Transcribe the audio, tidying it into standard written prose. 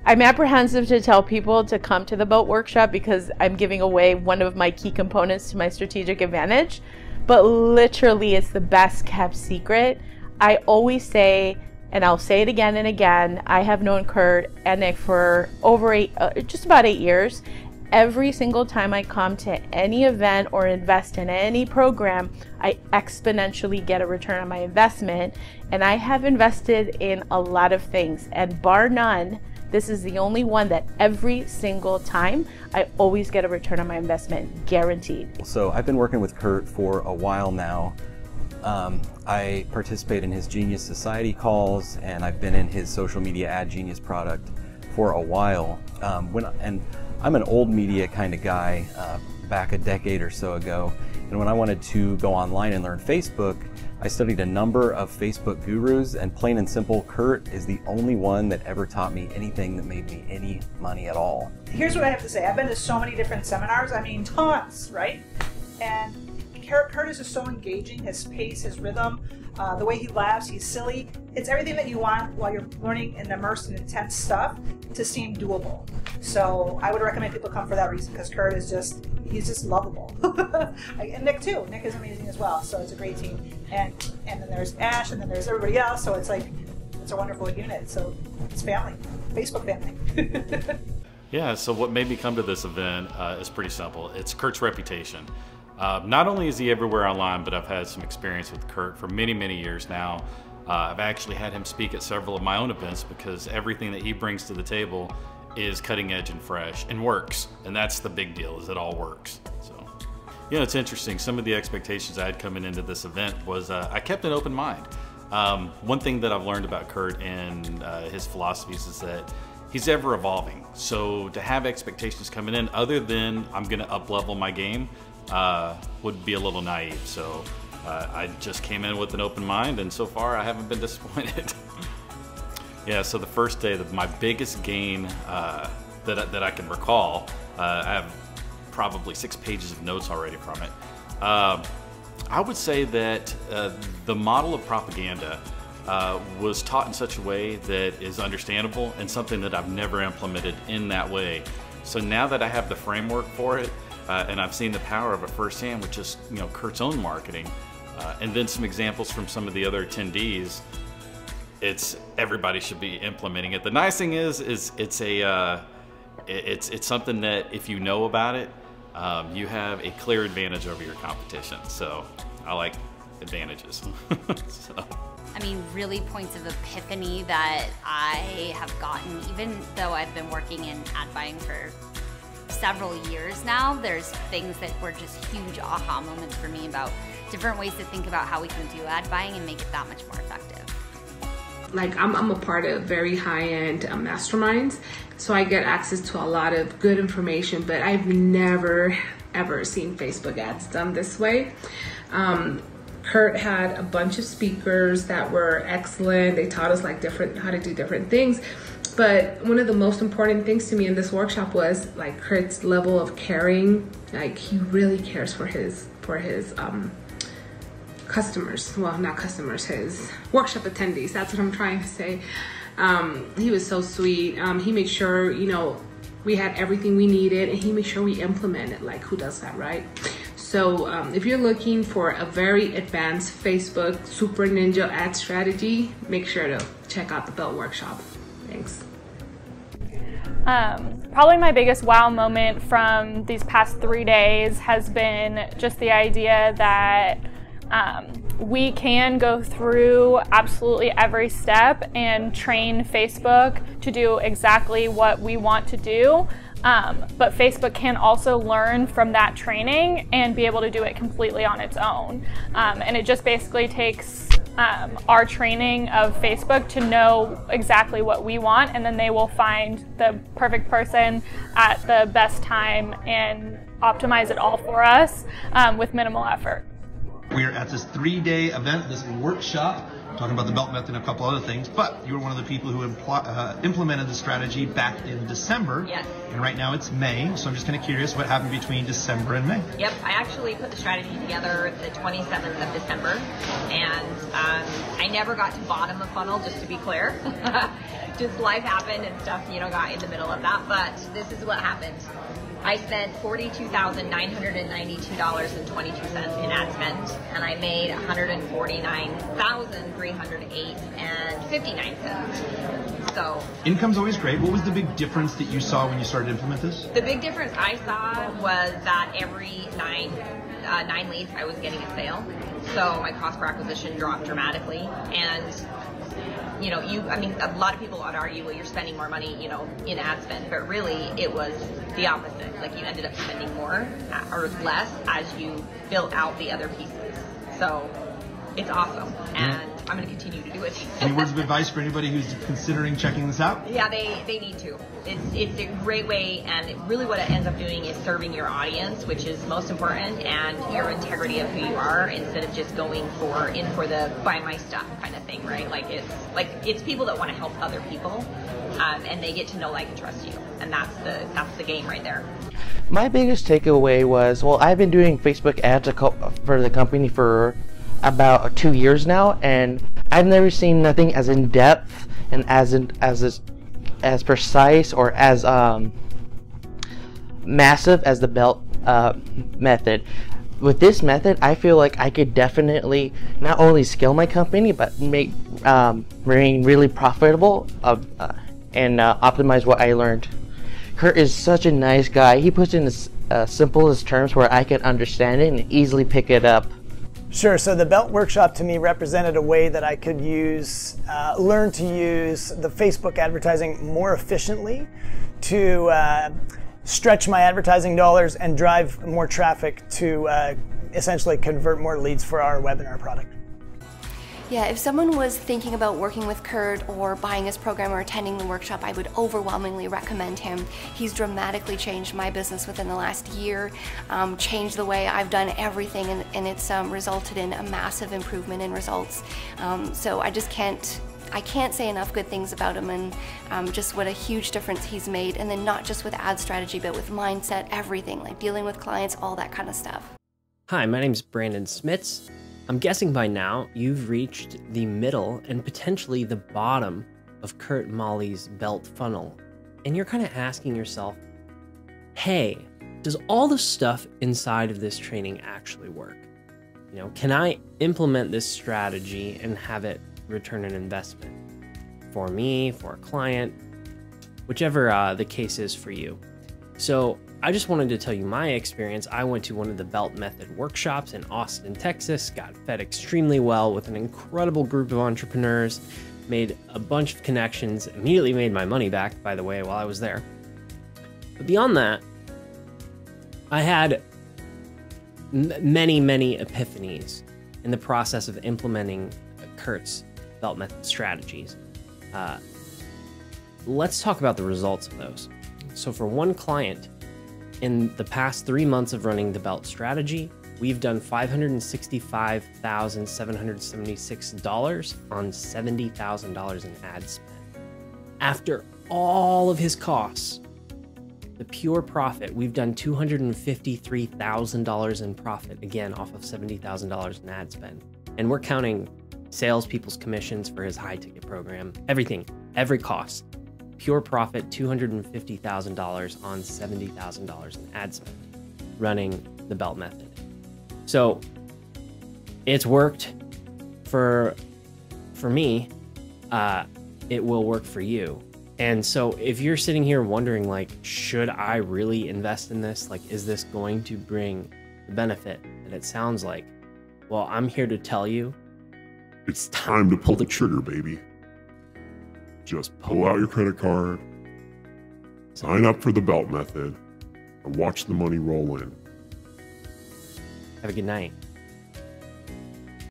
I'm apprehensive to tell people to come to the boat workshop because I'm giving away one of my key components to my strategic advantage, but literally it's the best kept secret. I always say, and I'll say it again and again, I have known Kurt and Nick for over just about 8 years. Every single time I come to any event or invest in any program, I exponentially get a return on my investment. And I have invested in a lot of things, and bar none, this is the only one that every single time I always get a return on my investment, guaranteed. So I've been working with Kurt for a while now. I participate in his Genius Society calls, and I've been in his social media ad genius product for a while. I'm an old media kind of guy, back a decade or so ago. And when I wanted to go online and learn Facebook, I studied a number of Facebook gurus, and plain and simple, Kurt is the only one that ever taught me anything that made me any money at all. Here's what I have to say. I've been to so many different seminars, I mean tons, right? And Kurt is just so engaging, his pace, his rhythm, the way he laughs, he's silly. It's everything that you want while you're learning and immersed in intense stuff to seem doable. So I would recommend people come for that reason, because Kurt is he's just lovable. And Nick too. Nick is amazing as well. So it's a great team. And then there's Ash, and then there's everybody else. So it's like, it's a wonderful unit. So it's family, Facebook family. Yeah, so what made me come to this event is pretty simple. It's Kurt's reputation. Not only is he everywhere online, but I've had some experience with Kurt for many, many years now. I've actually had him speak at several of my own events because everything that he brings to the table is cutting edge and fresh and works. And that's the big deal, is it all works. So, you know, it's interesting. Some of the expectations I had coming into this event was I kept an open mind. One thing that I've learned about Kurt and his philosophies is that he's ever evolving. So to have expectations coming in other than I'm gonna up level my game would be a little naive. So I just came in with an open mind, and so far I haven't been disappointed. Yeah, so the first day, my biggest gain that I can recall, I have probably 6 pages of notes already from it. I would say that the model of propaganda was taught in such a way that is understandable and something that I've never implemented in that way. So now that I have the framework for it, and I've seen the power of it firsthand with just, you know, Kurt's own marketing, and then some examples from some of the other attendees, everybody should be implementing it. The nice thing is it's something that if you know about it, you have a clear advantage over your competition. So I like advantages. So. I mean, really points of epiphany that I have gotten, even though I've been working in ad buying for several years now, there's things that were just huge aha moments for me about different ways to think about how we can do ad buying and make it that much more effective. Like I'm a part of very high-end masterminds, so I get access to a lot of good information, but I've never ever seen Facebook ads done this way. Kurt had a bunch of speakers that were excellent. They taught us like how to do different things. But one of the most important things to me in this workshop was like Kurt's level of caring. Like he really cares for his customers. Well, not customers, his workshop attendees. That's what I'm trying to say. He was so sweet. He made sure, you know, we had everything we needed, and he made sure we implemented. Like, who does that, right? So if you're looking for a very advanced Facebook super ninja ad strategy, make sure to check out the Belt Workshop. Thanks. Probably my biggest wow moment from these past 3 days has been just the idea that we can go through absolutely every step and train Facebook to do exactly what we want to do. But Facebook can also learn from that training and be able to do it completely on its own. And it just basically takes our training of Facebook to know exactly what we want, and then they will find the perfect person at the best time and optimize it all for us with minimal effort. We're at this 3-day event, this workshop talking about the belt method and a couple other things, but you were one of the people who implemented the strategy back in December. Yes. And right now it's May, so I'm just kind of curious what happened between December and May. Yep, I actually put the strategy together the 27th of December, and I never got to bottom of funnel, just to be clear. Just life happened and stuff, got in the middle of that, but this is what happened. I spent $42,992.22 in ad spend, and I made $149,308.59. So income's always great. What was the big difference that you saw when you started to implement this? the big difference I saw was that every nine leads I was getting a sale. So my cost per acquisition dropped dramatically, and a lot of people would argue, well, you're spending more money, in ad spend, but really it was the opposite. Like, you ended up spending more or less as you built out the other pieces. So it's awesome, and I'm going to continue to do it. Any words of advice for anybody who's considering checking this out? Yeah, they need to. It's a great way, and really what it ends up doing is serving your audience, which is most important, and your integrity of who you are, instead of just going in for the buy my stuff kind of thing, right? It's people that want to help other people, and they get to know, like, and trust you, and that's the game right there. My biggest takeaway was, well, I've been doing Facebook ads for the company for about 2 years now, and I've never seen nothing as in depth and as precise or as massive as the belt method. With this method, I feel like I could definitely not only scale my company, but remain really profitable and optimize what I learned. Kurt is such a nice guy. He puts in the simplest terms where I can understand it and easily pick it up. Sure, so the Belt Workshop to me represented a way that I could learn to use the Facebook advertising more efficiently to stretch my advertising dollars and drive more traffic to essentially convert more leads for our webinar product. Yeah, if someone was thinking about working with Kurt or buying his program or attending the workshop, I would overwhelmingly recommend him. He's dramatically changed my business within the last year, changed the way I've done everything, and it's resulted in a massive improvement in results. So I can't say enough good things about him, and just what a huge difference he's made, and then not just with ad strategy, but with mindset, everything, like dealing with clients, all that kind of stuff. Hi, my name's Brandon Smits. I'm guessing by now you've reached the middle and potentially the bottom of Kurt Molly's belt funnel, and you're kind of asking yourself, hey, does all the stuff inside of this training actually work? Can I implement this strategy and have it return an investment for me, for a client, whichever the case is for you? So I just wanted to tell you my experience. I went to one of the Belt Method workshops in Austin, Texas, got fed extremely well with an incredible group of entrepreneurs, made a bunch of connections, immediately made my money back, by the way, while I was there. But beyond that, I had many epiphanies in the process of implementing Kurt's Belt Method strategies. Let's talk about the results of those. So for one client, in the past 3 months of running the Belt strategy, we've done $565,776 on $70,000 in ad spend. After all of his costs, the pure profit, we've done $253,000 in profit, again, off of $70,000 in ad spend. And we're counting salespeople's commissions for his high-ticket program, everything, every cost. Pure profit, $250,000 on $70,000 in ad spend, running the Belt Method. So it's worked for me. It will work for you. And so if you're sitting here wondering, like, should I really invest in this? Like, is this going to bring the benefit that it sounds like? Well, I'm here to tell you, it's time to pull the trigger, baby. Just pull out your credit card, sign up for the Belt Method, and watch the money roll in. Have a good night.